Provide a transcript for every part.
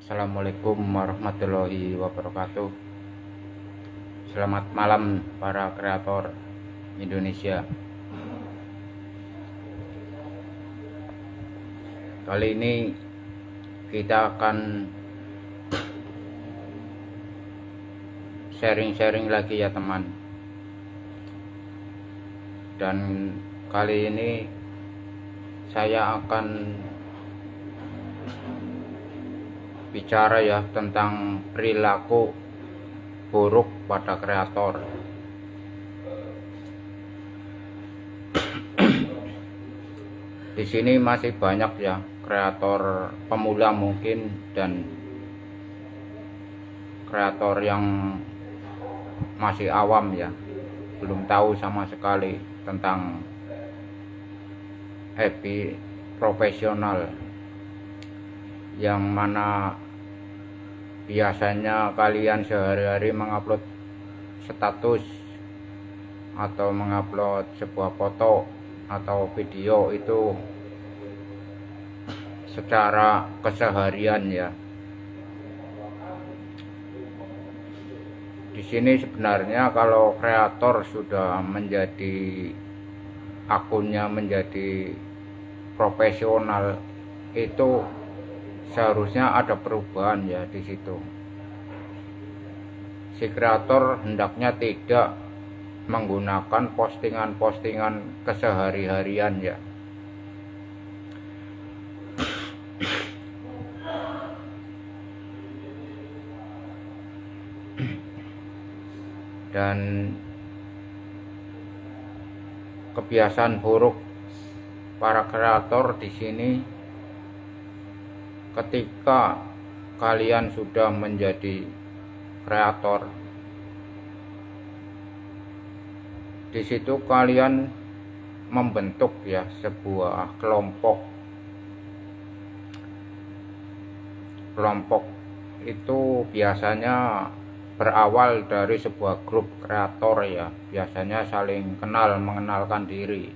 Assalamualaikum warahmatullahi wabarakatuh. Selamat malam para kreator Indonesia. Kali ini kita akan sharing-sharing lagi ya teman. Dan kali ini saya akan bicara ya tentang perilaku buruk pada kreator. Di sini masih banyak ya kreator pemula mungkin dan kreator yang masih awam ya, belum tahu sama sekali tentang happy profesional, yang mana biasanya kalian sehari-hari mengupload status atau mengupload sebuah foto atau video itu secara keseharian ya. Di sini sebenarnya kalau kreator sudah menjadi akunnya menjadi profesional, itu seharusnya ada perubahan ya di situ. Si kreator hendaknya tidak menggunakan postingan-postingan kesehari-harian ya. Dan kebiasaan buruk para kreator di sini, ketika kalian sudah menjadi kreator, di situ kalian membentuk ya sebuah kelompok. Kelompok itu biasanya berawal dari sebuah grup kreator ya, biasanya saling kenal mengenalkan diri.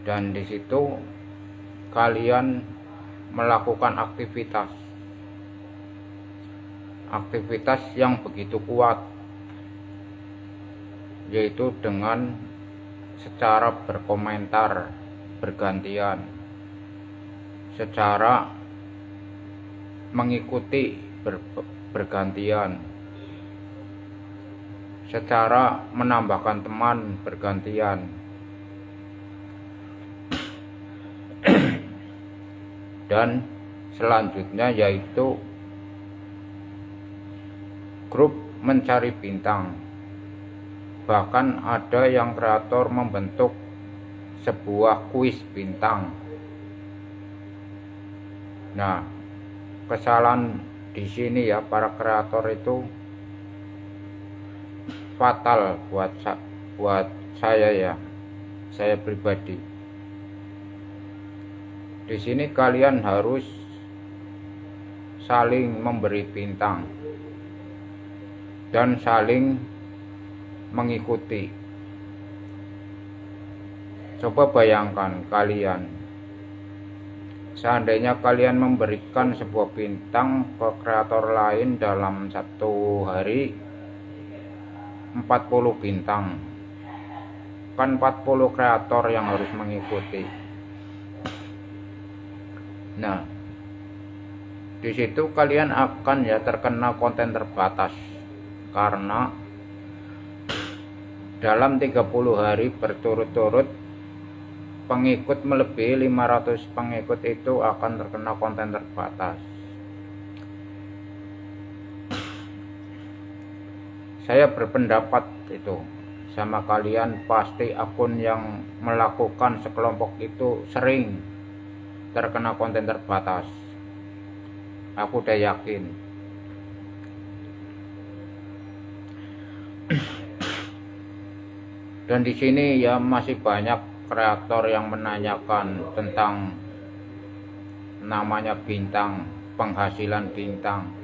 Dan di situ kalian melakukan aktivitas yang begitu kuat, yaitu dengan secara berkomentar bergantian, secara mengikuti bergantian, secara menambahkan teman bergantian. Dan selanjutnya yaitu grup mencari bintang. Bahkan ada yang kreator membentuk sebuah kuis bintang. Nah, kesalahan di sini ya para kreator itu fatal buat saya ya, saya pribadi. Di sini kalian harus saling memberi bintang dan saling mengikuti. Coba bayangkan kalian, seandainya kalian memberikan sebuah bintang ke kreator lain dalam satu hari 40 bintang, kan 40 kreator yang harus mengikuti. Nah, di situ kalian akan ya terkena konten terbatas, karena dalam 30 hari berturut-turut pengikut melebihi 500 pengikut itu akan terkena konten terbatas. Saya berpendapat itu sama kalian, pasti akun yang melakukan sekelompok itu sering terkena konten terbatas. Aku udah yakin. Dan di sini ya masih banyak kreator yang menanyakan tentang namanya bintang, penghasilan bintang.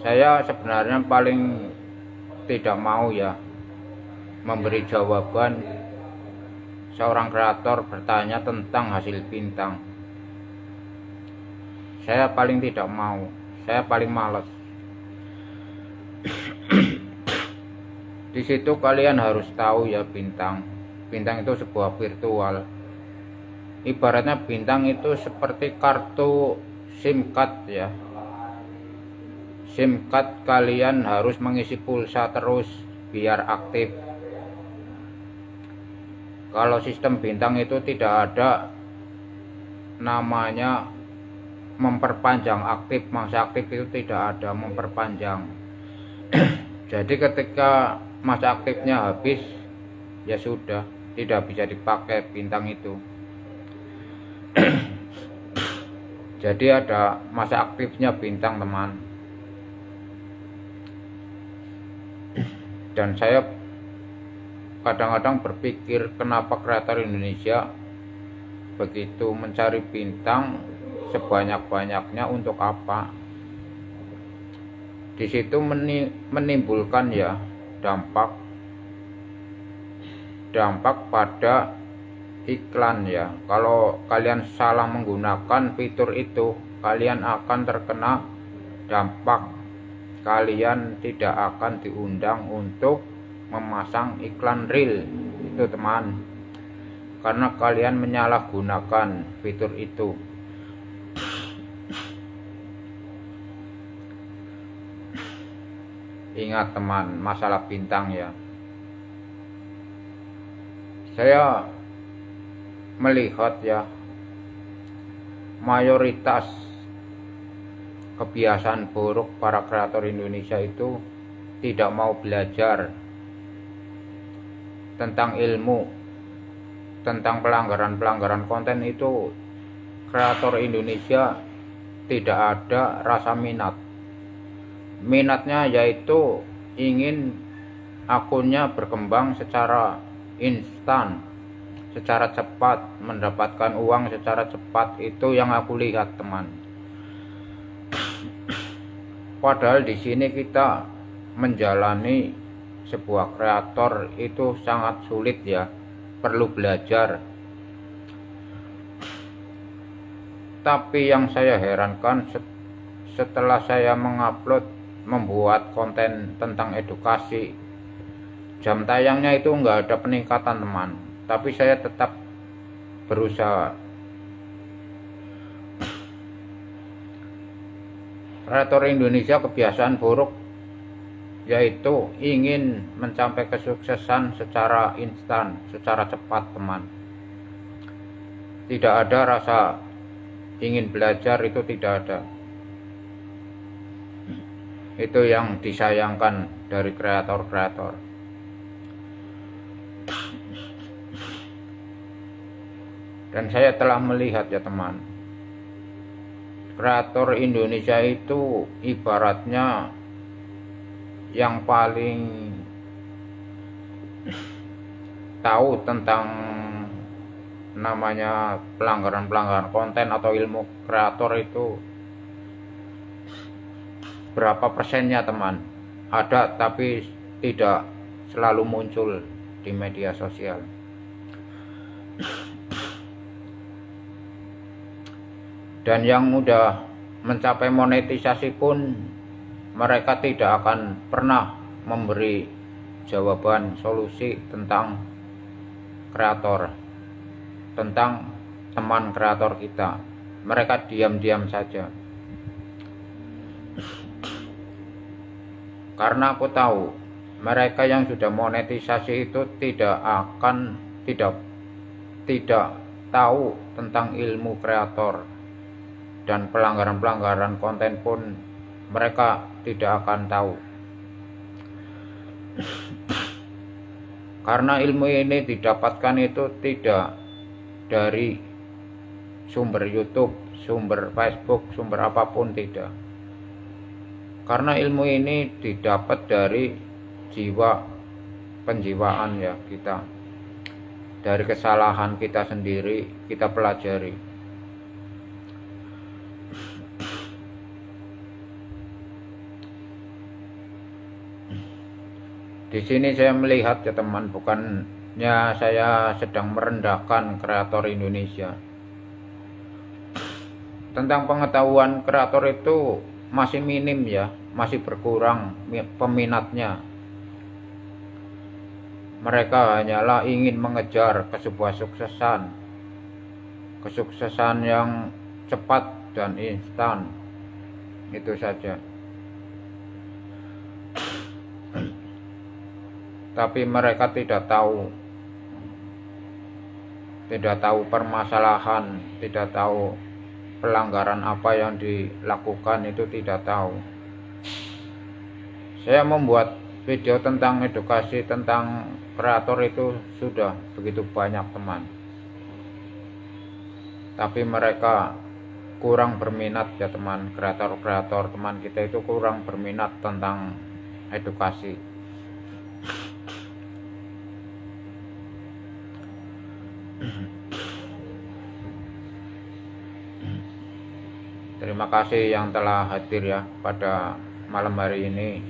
Saya sebenarnya paling tidak mau ya memberi jawaban seorang kreator bertanya tentang hasil bintang. Saya paling tidak mau, saya paling males. Di situ kalian harus tahu ya, bintang itu sebuah virtual. Ibaratnya bintang itu seperti kartu SIM card ya. SIM card kalian harus mengisi pulsa terus biar aktif. Kalau sistem bintang itu tidak ada namanya memperpanjang aktif, masa aktif itu tidak ada memperpanjang. Jadi ketika masa aktifnya habis, ya sudah, tidak bisa dipakai bintang itu. Jadi ada masa aktifnya bintang, teman. Dan saya kadang-kadang berpikir kenapa kreator Indonesia begitu mencari bintang sebanyak-banyaknya, untuk apa? Di situ menimbulkan ya dampak pada iklan ya. Kalau kalian salah menggunakan fitur itu, kalian akan terkena dampak. Kalian tidak akan diundang untuk memasang iklan reel itu, teman, karena kalian menyalahgunakan fitur itu. Ingat, teman, masalah bintang ya. Saya melihat ya, mayoritas kebiasaan buruk para kreator Indonesia itu tidak mau belajar tentang ilmu, tentang pelanggaran konten itu. Kreator Indonesia tidak ada rasa minatnya, yaitu ingin akunnya berkembang secara instan, secara cepat, mendapatkan uang secara cepat. Itu yang aku lihat, teman. Padahal di sini kita menjalani sebuah kreator itu sangat sulit ya, perlu belajar. Tapi yang saya herankan, setelah saya membuat konten tentang edukasi, jam tayangnya itu nggak ada peningkatan, teman. Tapi saya tetap berusaha. Kreator Indonesia kebiasaan buruk yaitu ingin mencapai kesuksesan secara instan, secara cepat, teman. Tidak ada rasa ingin belajar, itu tidak ada. Itu yang disayangkan dari kreator-kreator. Dan saya telah melihat ya, teman, kreator Indonesia itu ibaratnya yang paling tahu tentang namanya pelanggaran konten atau ilmu kreator itu berapa persennya, teman. Ada, tapi tidak selalu muncul di media sosial. Dan yang udah mencapai monetisasi pun mereka tidak akan pernah memberi jawaban solusi tentang kreator, tentang teman kreator kita. Mereka diam-diam saja. Karena aku tahu mereka yang sudah monetisasi itu tidak tahu tentang ilmu kreator, dan pelanggaran konten pun mereka tidak akan tahu. Karena ilmu ini didapatkan itu tidak dari sumber YouTube, sumber Facebook, sumber apapun, tidak. Karena ilmu ini didapat dari penjiwaan ya kita, dari kesalahan kita sendiri, kita pelajari. Di sini saya melihat ya, teman, bukannya saya sedang merendahkan kreator Indonesia, tentang pengetahuan kreator itu masih minim ya, masih berkurang peminatnya. Mereka hanyalah ingin mengejar ke sebuah kesuksesan yang cepat dan instan, itu saja. Tapi mereka tidak tahu permasalahan, tidak tahu pelanggaran apa yang dilakukan, itu tidak tahu. Saya membuat video tentang edukasi tentang kreator itu sudah begitu banyak teman, tapi mereka kurang berminat ya teman. Kreator teman kita itu kurang berminat tentang edukasi. Terima kasih yang telah hadir ya pada malam hari ini.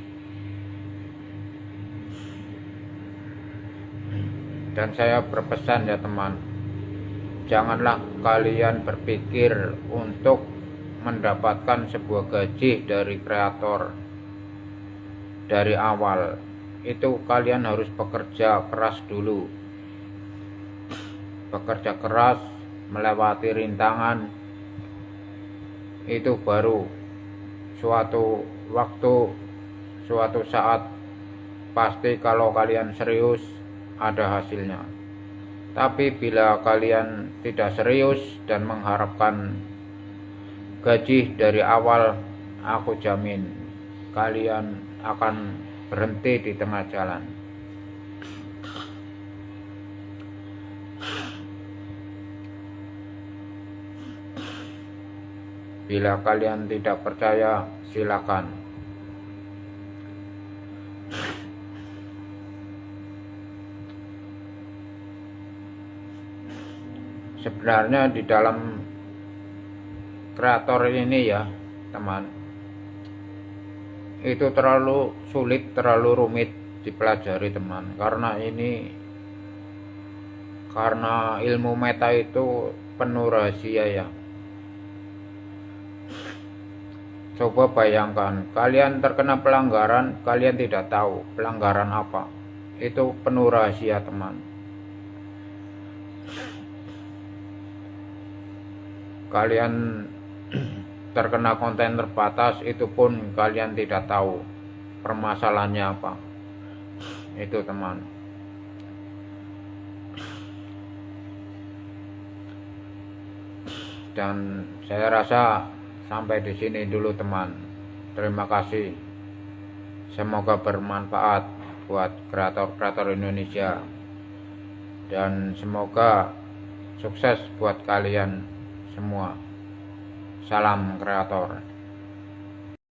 Dan saya berpesan ya teman, janganlah kalian berpikir untuk mendapatkan sebuah gaji dari kreator dari awal. Itu kalian harus bekerja keras dulu. Bekerja keras, melewati rintangan, itu baru suatu waktu, suatu saat pasti kalau kalian serius ada hasilnya. Tapi bila kalian tidak serius dan mengharapkan gaji dari awal, aku jamin kalian akan berhenti di tengah jalan. Bila kalian tidak percaya, silakan. Sebenarnya di dalam kreator ini ya teman, itu terlalu sulit, terlalu rumit dipelajari teman, karena ilmu meta itu penuh rahasia ya. Coba bayangkan, kalian terkena pelanggaran, kalian tidak tahu pelanggaran apa. Itu penuh rahasia teman. Kalian terkena konten terbatas, itu pun kalian tidak tahu permasalahannya apa. Itu teman. Dan saya rasa sampai di sini dulu teman. Terima kasih. Semoga bermanfaat buat kreator-kreator Indonesia. Dan semoga sukses buat kalian semua. Salam kreator.